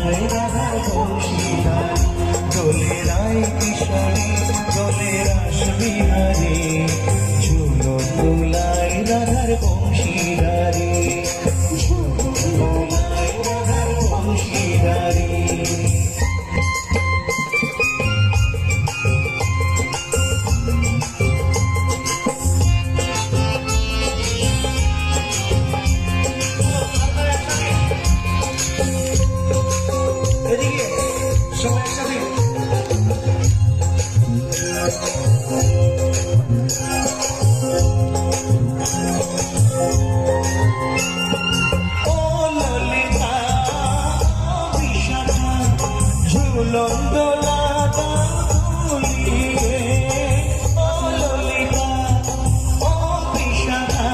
দোলায় রাধার বংশীধার, দোলে রায় কিশোরী, দোলে রাস বিহারী, ঝুলন দোলায় রাধার বংশীধারী, ঝুলন দোলায় রাধার বংশীধারী। ঝুলন দোলা দুলিয়ে, ও ললিতা ও বিষাদা,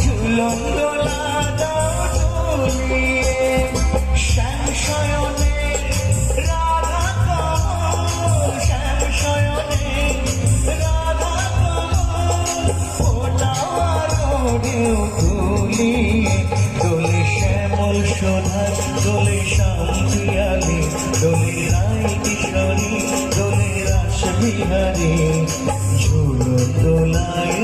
ঝুলন দোলা দুলিয়ে, শ্যাম শয়নে রাধা কমল, শ্যাম শয়নে রাধা কমল, ফোটাওয়ারো তুলিয়ে, দোলে শ্যামল শোধার, দোলে শান্তিয়ালি, দোলে রায় কিশোরী, দোলে রাস বিহারী, ঝুলন দোলায়